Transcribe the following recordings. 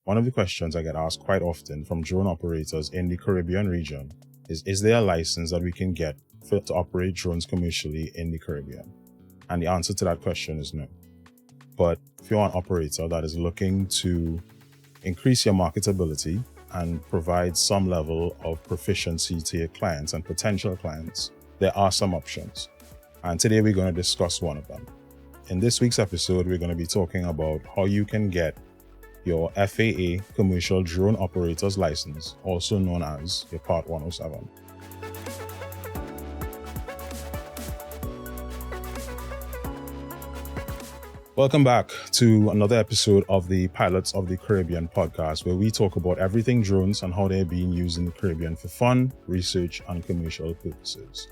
One of the questions I get asked quite often from drone operators in the Caribbean region is there a license that we can get to operate drones commercially in the Caribbean? And the answer to that question is no. But if you're an operator that is looking to increase your marketability and provide some level of proficiency to your clients and potential clients, there are some options. And today we're going to discuss one of them. In this week's episode, we're going to be talking about how you can get your FAA Commercial Drone Operator's License, also known as your Part 107. Welcome back to another episode of the Pilots of the Caribbean podcast, where we talk about everything drones and how they're being used in the Caribbean for fun, research, and commercial purposes.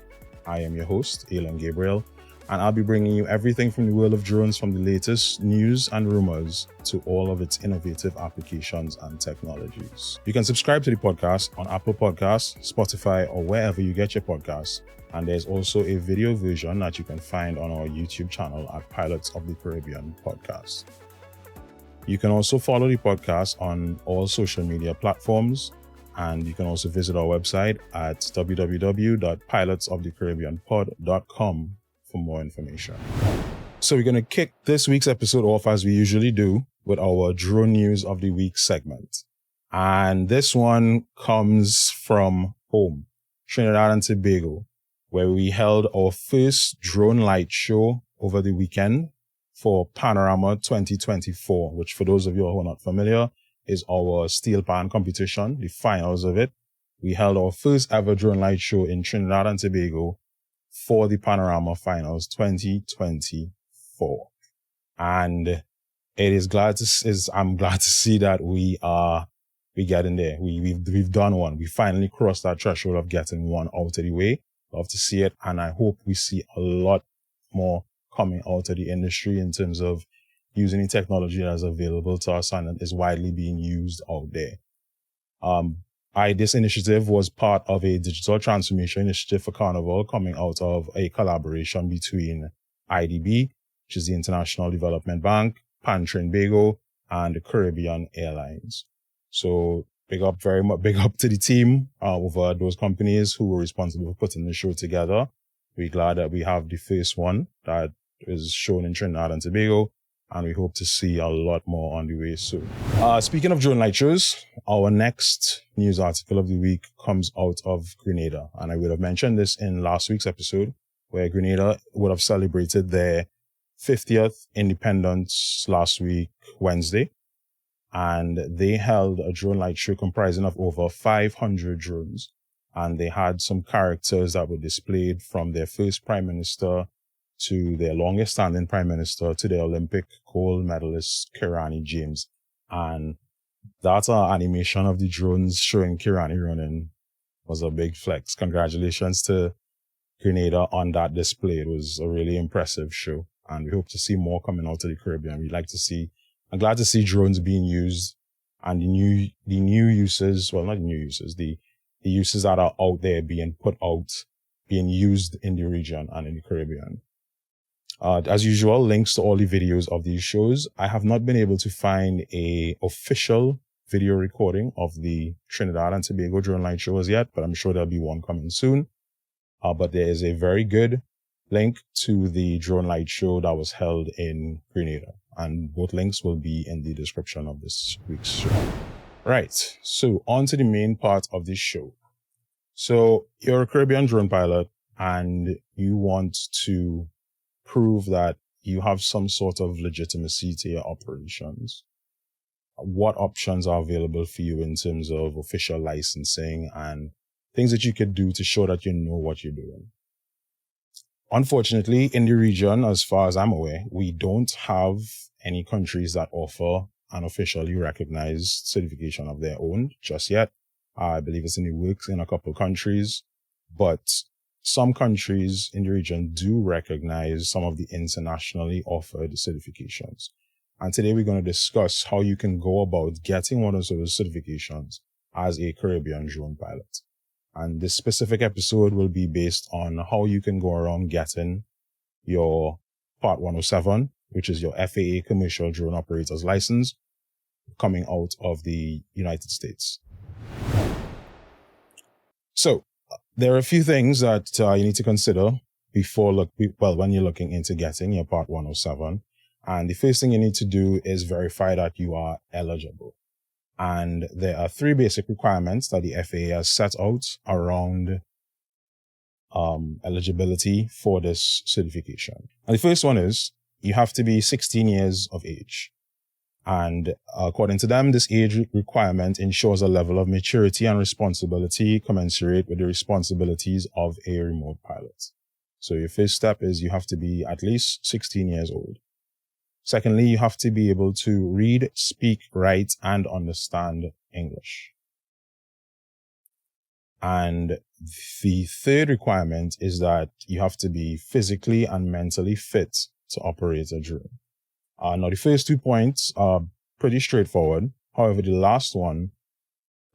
I am your host, Elon Gabriel, and I'll be bringing you everything from the world of drones, from the latest news and rumors to all of its innovative applications and technologies. You can subscribe to the podcast on Apple Podcasts, Spotify, or wherever you get your podcasts. And there's also a video version that you can find on our YouTube channel at Pilots of the Caribbean Podcast. You can also follow the podcast on all social media platforms, and you can also visit our website at www.pilotsofthecaribbeanpod.com for more information. So we're going to kick this week's episode off as we usually do with our Drone News of the Week segment. And this one comes from home, Trinidad and Tobago, where we held our first drone light show over the weekend for Panorama 2024, which for those of you who are not familiar, is our steel pan competition, the finals of it. We held our first ever drone light show in Trinidad and Tobago for the Panorama Finals 2024. And I'm glad to see that we getting there. We've done one. We finally crossed that threshold of getting one out of the way. Love to see it, and I hope we see a lot more coming out of the industry in terms of using the technology that is available to us and is widely being used out there. This initiative was part of a digital transformation initiative for Carnival, coming out of a collaboration between IDB, which is the International Development Bank, Pan Trinbago, and the Caribbean Airlines. So big up to the team over those companies who were responsible for putting the show together. We're glad that we have the first one that is shown in Trinidad and Tobago, and we hope to see a lot more on the way soon. Speaking of drone light shows, our next news article of the week comes out of Grenada. And I would have mentioned this in last week's episode, where Grenada would have celebrated their 50th independence last week, Wednesday. And they held a drone light show comprising of over 500 drones. And they had some characters that were displayed, from their first prime minister to their longest standing prime minister to the Olympic gold medalist Kirani James. And that animation of the drones showing Kirani running was a big flex. Congratulations to Grenada on that display. It was a really impressive show, and we hope to see more coming out of the Caribbean. I'm glad to see drones being used, and the uses that are out there being used in the region and in the Caribbean. As usual, links to all the videos of these shows. I have not been able to find a official video recording of the Trinidad and Tobago drone light show as yet, but I'm sure there'll be one coming soon. But there is a very good link to the drone light show that was held in Grenada, and both links will be in the description of this week's show. Right, so on to the main part of this show. So you're a Caribbean drone pilot and you want to prove that you have some sort of legitimacy to your operations. What options are available for you in terms of official licensing and things that you could do to show that you know what you're doing? Unfortunately, in the region, as far as I'm aware, we don't have any countries that offer an officially recognized certification of their own just yet. I believe it's in the works in a couple of countries, but some countries in the region do recognize some of the internationally offered certifications. And today we're going to discuss how you can go about getting one of those certifications as a Caribbean drone pilot. And this specific episode will be based on how you can go around getting your Part 107, which is your FAA Commercial Drone Operator's License, coming out of the United States. So there are a few things that you need to consider when you're looking into getting your Part 107. And the first thing you need to do is verify that you are eligible. And there are 3 basic requirements that the FAA has set out around eligibility for this certification. And the first one is you have to be 16 years of age. And according to them, this age requirement ensures a level of maturity and responsibility commensurate with the responsibilities of a remote pilot. So your first step is you have to be at least 16 years old. Secondly, you have to be able to read, speak, write, and understand English. And the third requirement is that you have to be physically and mentally fit to operate a drone. Now, the first 2 points are pretty straightforward. However, the last one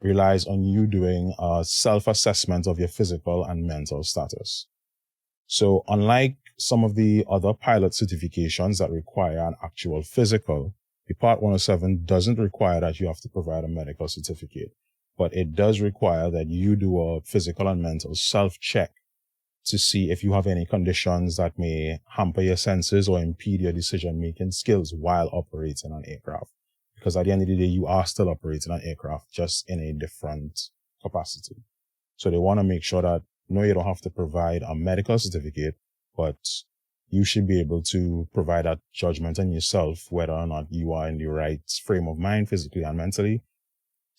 relies on you doing a self-assessment of your physical and mental status. So unlike some of the other pilot certifications that require an actual physical, the Part 107 doesn't require that you have to provide a medical certificate, but it does require that you do a physical and mental self-check to see if you have any conditions that may hamper your senses or impede your decision-making skills while operating an aircraft. Because at the end of the day, you are still operating an aircraft, just in a different capacity. So they want to make sure that, no, you don't have to provide a medical certificate, but you should be able to provide that judgment on yourself, whether or not you are in the right frame of mind, physically and mentally,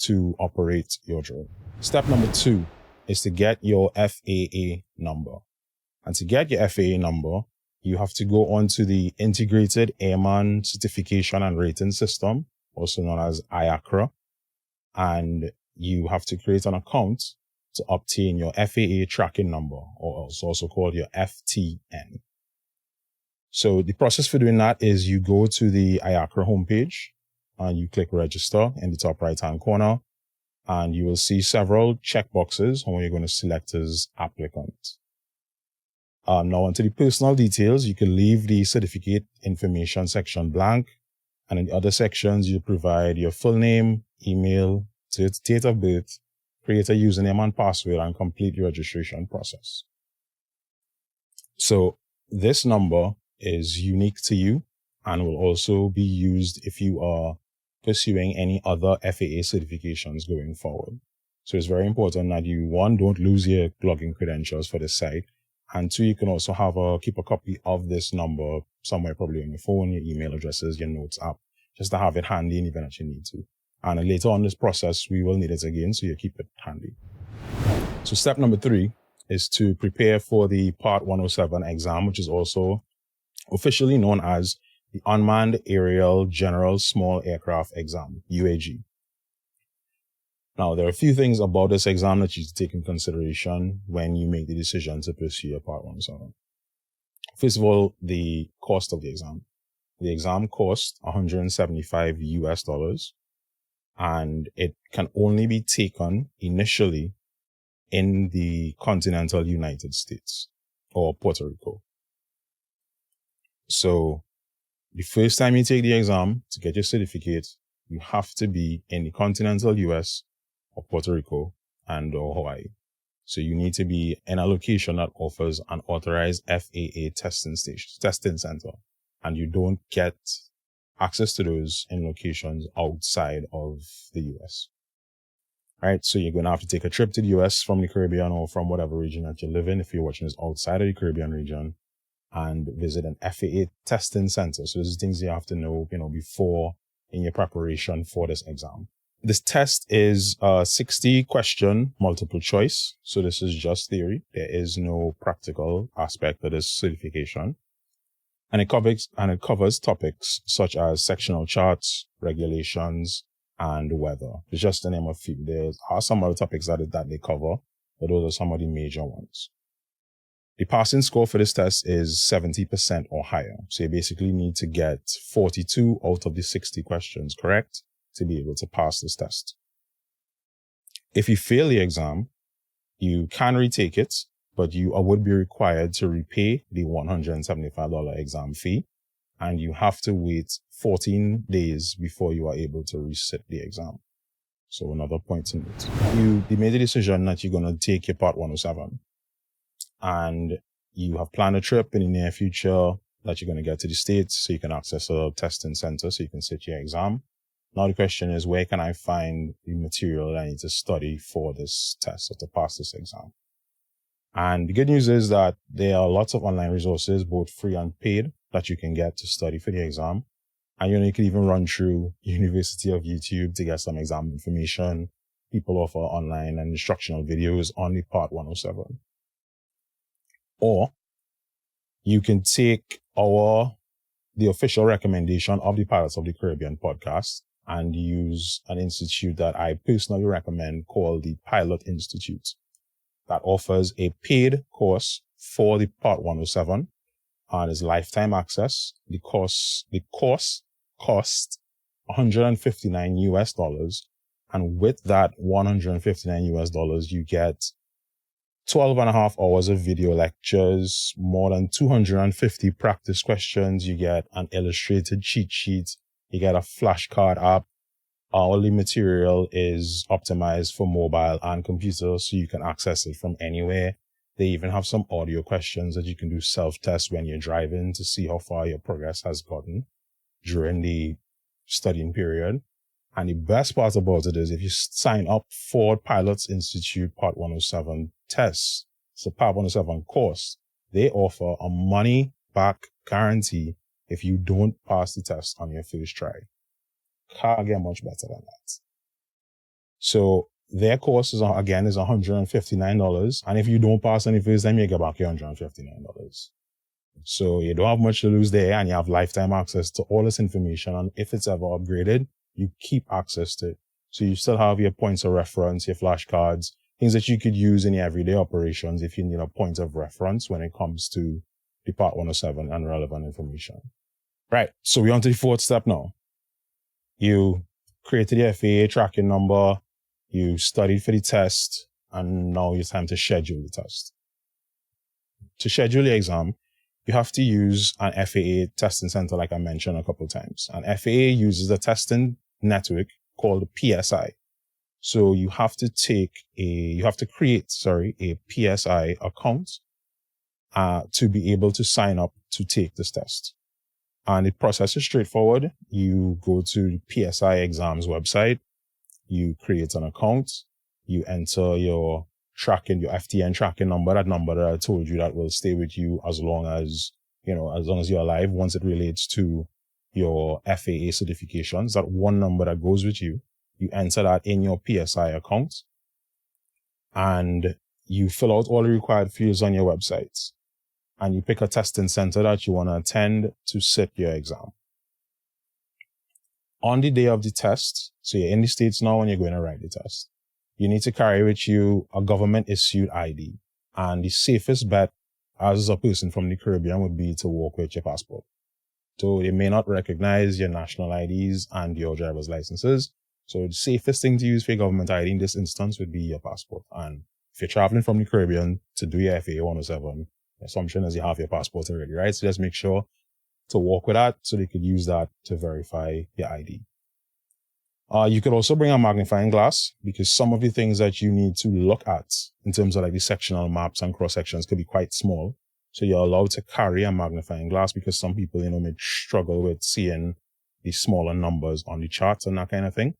to operate your drone. Step number 2 is to get your FAA number. And to get your FAA number, you have to go onto the Integrated Airman Certification and Rating System, also known as IACRA, and you have to create an account to obtain your FAA tracking number, or also called your FTN. So the process for doing that is you go to the IACRA homepage and you click register in the top right-hand corner, and you will see several checkboxes when you're going to select as applicant. Now onto the personal details, you can leave the certificate information section blank, and in the other sections, you provide your full name, email, date of birth, create a username and password, and complete the registration process. So this number is unique to you and will also be used if you are pursuing any other FAA certifications going forward. So it's very important that you, 1, don't lose your login credentials for this site, and 2, you can also keep a copy of this number somewhere, probably on your phone, your email addresses, your notes app, just to have it handy in the event that you need to. And later on this process, we will need it again, so you keep it handy. So step number 3 is to prepare for the Part 107 exam, which is also officially known as the Unmanned Aerial General Small Aircraft Exam, UAG. Now, there are a few things about this exam that you should take in consideration when you make the decision to pursue your Part 107. First of all, the cost of the exam. The exam costs $175 and it can only be taken initially in the continental United States or Puerto Rico. So the first time you take the exam to get your certificate, you have to be in the continental US or Puerto Rico and or Hawaii. So you need to be in a location that offers an authorized FAA testing center. And you don't get access to those in locations outside of the US. Right? So you're going to have to take a trip to the US from the Caribbean or from whatever region that you live in, if you're watching this outside of the Caribbean region, and visit an FAA testing center. So these are things you have to know, before in your preparation for this exam. This test is a 60-question multiple choice. So this is just theory. There is no practical aspect of this certification. And it covers topics such as sectional charts, regulations, and weather. It's just to name a few. There are some other topics that they cover, but those are some of the major ones. The passing score for this test is 70% or higher. So you basically need to get 42 out of the 60 questions correct to be able to pass this test. If you fail the exam, you can retake it, but you would be required to repay the $175 exam fee. and you have to wait 14 days before you are able to resit the exam. So another point to note. You made the decision that you're going to take your Part 107, and you have planned a trip in the near future that you're going to get to the States so you can access a testing center so you can sit your exam. Now the question is, where can I find the material I need to study for this test or to pass this exam? And the good news is that there are lots of online resources, both free and paid, that you can get to study for the exam. And you can even run through University of YouTube to get some exam information. People offer online and instructional videos on the Part 107. Or you can take the official recommendation of the Pirates of the Caribbean podcast and use an institute that I personally recommend called the Pilot Institute, that offers a paid course for the Part 107 and is lifetime access. The course costs $159. And with that $159, you get 12 and a half hours of video lectures, more than 250 practice questions. You get an illustrated cheat sheet. You get a flashcard app. All the material is optimized for mobile and computer, so you can access it from anywhere. They even have some audio questions that you can do self-test when you're driving to see how far your progress has gotten during the studying period. And the best part about it is if you sign up for Pilots Institute Part 107 tests, it's a Part 107 course, they offer a money-back guarantee if you don't pass the test on your first try. Can't get much better than that. So their course is $159. And if you don't pass on the first time, you get back your $159. So you don't have much to lose there, and you have lifetime access to all this information. And if it's ever upgraded, you keep access to it. So you still have your points of reference, your flashcards, things that you could use in your everyday operations if you need a point of reference when it comes to the Part 107 and relevant information. Right. So we're on to the fourth step now. You created your FAA tracking number, you studied for the test, and now it's time to schedule the test. To schedule the exam, you have to use an FAA testing center, like I mentioned a couple of times. And FAA uses a testing network called PSI. So you have to create a PSI account to be able to sign up to take this test. And the process is straightforward. You go to the PSI exams website, you create an account, you enter your FTN tracking number, that number that I told you that will stay with you as long as you're alive. Once it relates to your FAA certifications, that one number that goes with you, you enter that in your PSI account and you fill out all the required fields on your website. And you pick a testing center that you want to attend to sit your exam. On the day of the test, so you're in the States now and you're going to write the test, you need to carry with you a government-issued ID. And the safest bet as a person from the Caribbean would be to walk with your passport. So they may not recognize your national IDs and your driver's licenses. So the safest thing to use for your government ID in this instance would be your passport. And if you're traveling from the Caribbean to do your FAA 107, the assumption is you have your passport already, right? So just make sure to walk with that so they could use that to verify your ID. You could also bring a magnifying glass because some of the things that you need to look at in terms of like the sectional maps and cross sections could be quite small. So you're allowed to carry a magnifying glass because some people, may struggle with seeing the smaller numbers on the charts and that kind of thing.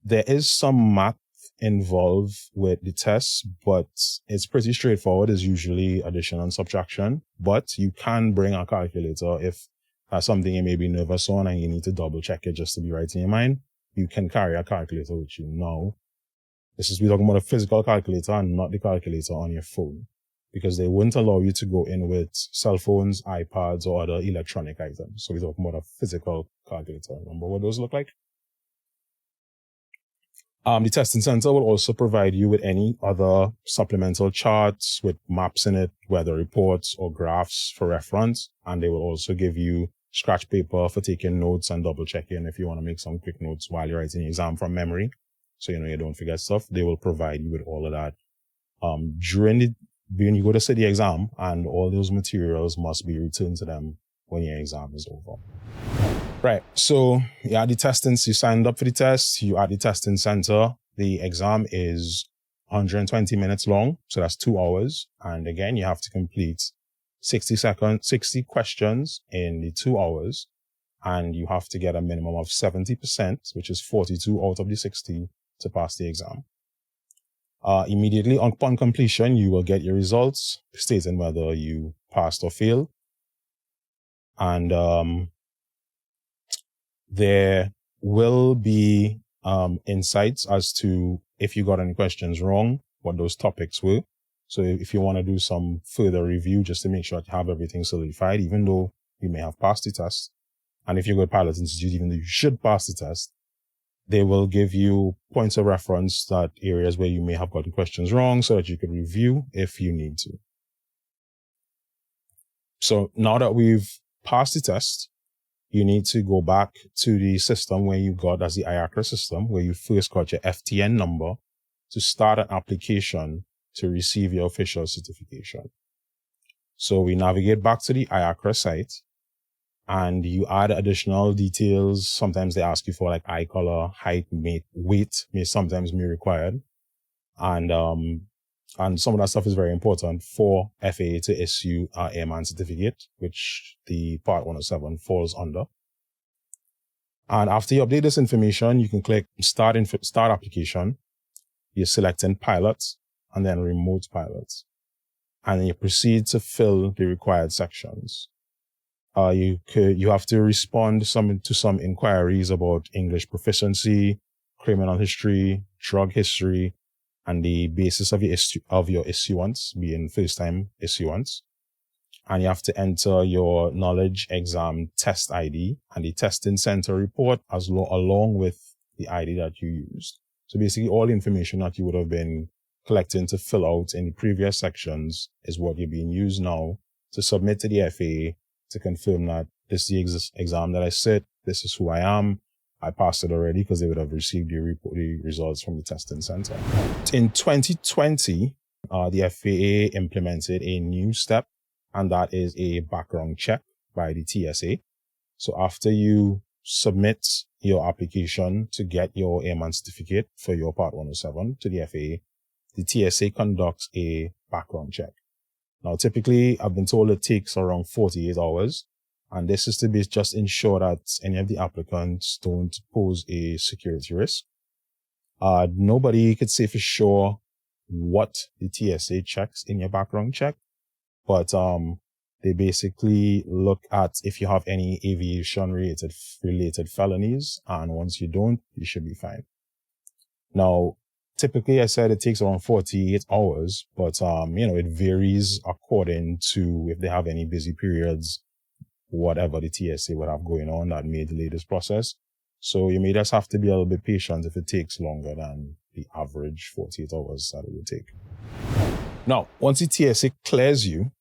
There is some math involved with the tests, but it's pretty straightforward. It's usually addition and subtraction, but you can bring a calculator if that's something you may be nervous on and you need to double check it just to be right in your mind. You can carry a calculator with you now. We're talking about a physical calculator and not the calculator on your phone, because they wouldn't allow you to go in with cell phones, iPads, or other electronic items. So we're talking about a physical calculator. Remember what those look like? The testing center will also provide you with any other supplemental charts with maps in it, weather reports or graphs for reference. And they will also give you scratch paper for taking notes and double checking if you want to make some quick notes while you're writing your exam from memory. So, you don't forget stuff. They will provide you with all of that. During when you go to sit the exam, and all those materials must be returned to them when your exam is over. Right. So you had the testing, you signed up for the test, you at the testing center. The exam is 120 minutes long. So that's 2 hours. And again, you have to complete 60 questions in the 2 hours. And you have to get a minimum of 70%, which is 42 out of the 60 to pass the exam. Immediately upon completion, you will get your results stating whether you passed or failed. And, there will be insights as to if you got any questions wrong, what those topics were. So if you want to do some further review just to make sure you have everything solidified, even though you may have passed the test, and if you go to Pilot Institute, even though you should pass the test, they will give you points of reference, that areas where you may have gotten questions wrong, so that you can review if you need to. So now that we've passed the test, you need to go back to the system where you got, as the IACRA system, where you first got your FTN number, to start an application to receive your official certification. So we navigate back to the IACRA site, and you add additional details. Sometimes they ask you for like eye color, height, weight may sometimes be required. And some of that stuff is very important for FAA to issue our airman certificate, which the Part 107 falls under. And after you update this information, you can click Start Application. You're selecting Pilots and then Remote Pilots. And then you proceed to fill the required sections. You have to respond to some inquiries about English proficiency, criminal history, drug history, and the basis of your issuance, being first-time issuance. And you have to enter your knowledge exam test ID and the testing center report along with the ID that you used. So basically all the information that you would have been collecting to fill out in the previous sections is what you're being used now to submit to the FAA to confirm that this is the exam that I sit, this is who I am. I passed it already, because they would have received the results from the testing center. In 2020, the FAA implemented a new step, and that is a background check by the TSA. So after you submit your application to get your airman certificate for your Part 107 to the FAA, the TSA conducts a background check. Now, typically, I've been told it takes around 48 hours. And this is to be just ensure that any of the applicants don't pose a security risk. Nobody could say for sure what the TSA checks in your background check, but they basically look at if you have any aviation related felonies, and once you don't, you should be fine. Now, typically, I said it takes around 48 hours, but it varies according to if they have any busy periods, whatever the TSA would have going on that may delay this process. So you may just have to be a little bit patient if it takes longer than the average 48 hours that it would take. Now, once the TSA clears you,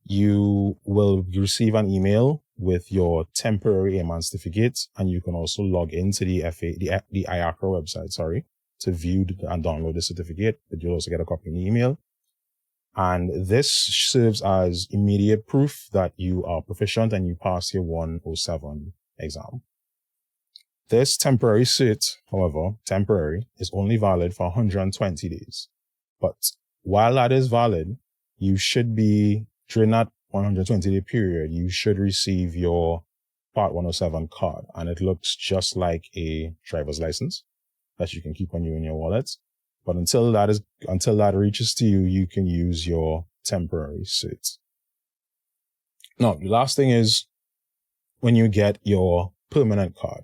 you will receive an email with your temporary airman certificate, and you can also log into the IACRA website, to view and download the certificate, but you'll also get a copy in the email. And this serves as immediate proof that you are proficient and you passed your 107 exam. This temporary cert, however, is only valid for 120 days. But while that is valid, you should be, during that 120-day period, you should receive your Part 107 card. And it looks just like a driver's license that you can keep on you in your wallet. But until that reaches to you, you can use your temporary cert. Now, the last thing is when you get your permanent card.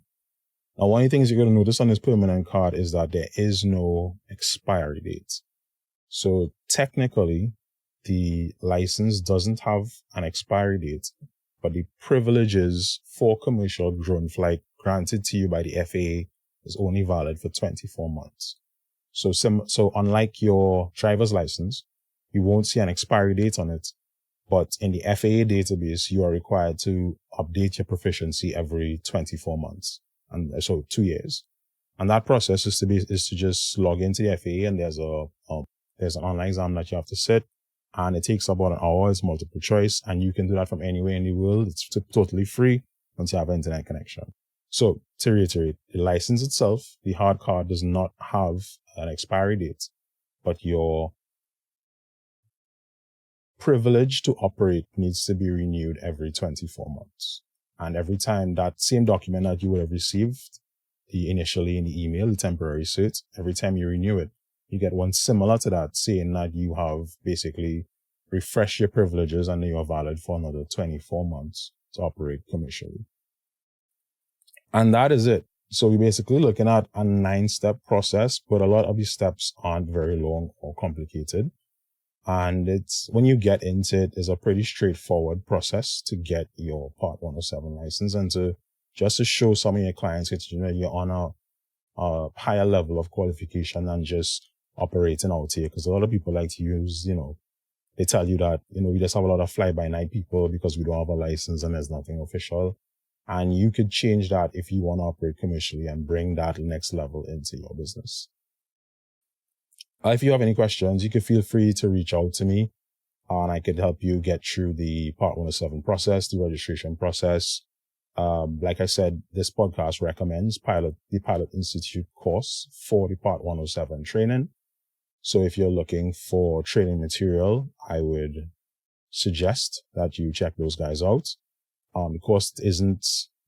Now, one of the things you're going to notice on this permanent card is that there is no expiry date. So technically, the license doesn't have an expiry date, but the privileges for commercial drone flight granted to you by the FAA is only valid for 24 months. So unlike your driver's license, you won't see an expiry date on it, but in the FAA database, you are required to update your proficiency every 24 months. And so 2 years. And that process is to just log into the FAA, and there's an online exam that you have to sit. and it takes about an hour. It's multiple choice, and you can do that from anywhere in the world. It's totally free once you have an internet connection. So to reiterate, the license itself, the hard card, does not have an expiry date, but your privilege to operate needs to be renewed every 24 months. And every time that same document that you would have received initially in the email, the temporary cert, every time you renew it, you get one similar to that saying that you have basically refreshed your privileges and you are valid for another 24 months to operate commercially. And that is it. So we're basically looking at a 9-step process, but a lot of these steps aren't very long or complicated. And it's, when you get into it, it's a pretty straightforward process to get your Part 107 license and to show some of your clients that you're on a higher level of qualification than just operating out here. Because a lot of people like to use, they tell you that, we just have a lot of fly-by-night people because we don't have a license and there's nothing official. And you could change that if you want to operate commercially and bring that next level into your business. If you have any questions, you can feel free to reach out to me and I could help you get through the Part 107 process, the registration process. Like I said, this podcast recommends the Pilot Institute course for the Part 107 training. So if you're looking for training material, I would suggest that you check those guys out. The cost isn't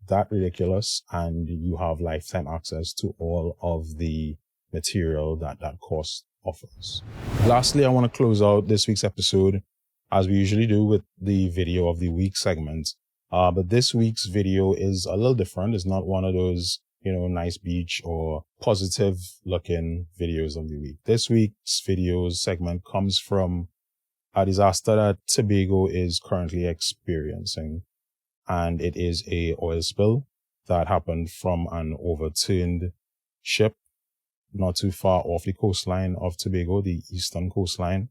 that ridiculous and you have lifetime access to all of the material that course offers. Lastly, I want to close out this week's episode as we usually do with the video of the week segment. But this week's video is a little different. It's not one of those, nice beach or positive looking videos of the week. This week's video segment comes from a disaster that Tobago is currently experiencing. And it is a oil spill that happened from an overturned ship not too far off the coastline of Tobago, the eastern coastline.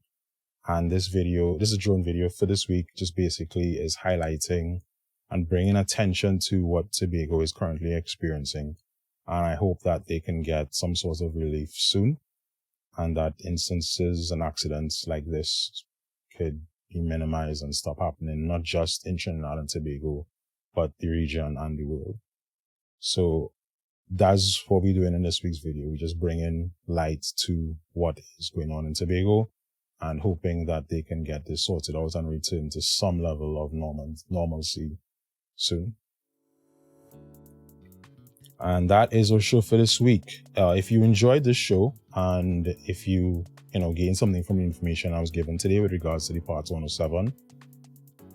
And this is a drone video for this week, just basically is highlighting and bringing attention to what Tobago is currently experiencing. And I hope that they can get some sort of relief soon and that instances and accidents like this could be minimized and stop happening, not just in Trinidad and Tobago, but the region and the world. So that's what we're doing in this week's video. We're just bringing light to what is going on in Tobago and hoping that they can get this sorted out and return to some level of normalcy soon. And that is our show for this week. If you enjoyed this show and if you gain something from the information I was given today with regards to the Part 107,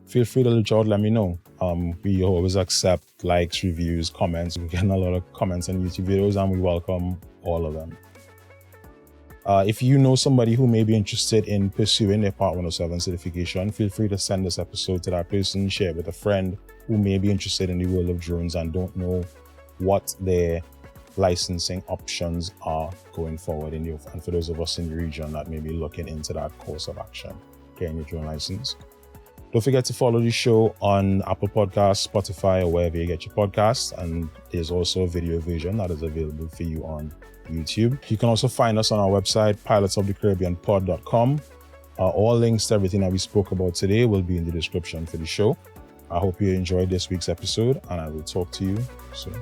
feel free to reach out, let me know. We always accept likes, reviews, comments. We're getting a lot of comments on YouTube videos and we welcome all of them. If you know somebody who may be interested in pursuing their Part 107 certification, feel free to send this episode to that person, share it with a friend who may be interested in the world of drones and don't know what their licensing options are going forward and for those of us in the region that may be looking into that course of action, getting your drone license. Don't forget to follow the show on Apple Podcasts, Spotify, or wherever you get your podcasts. And there's also a video version that is available for you on YouTube. You can also find us on our website, pilotsofthecaribbeanpod.com. All links to everything that we spoke about today will be in the description for the show. I hope you enjoyed this week's episode and I will talk to you soon.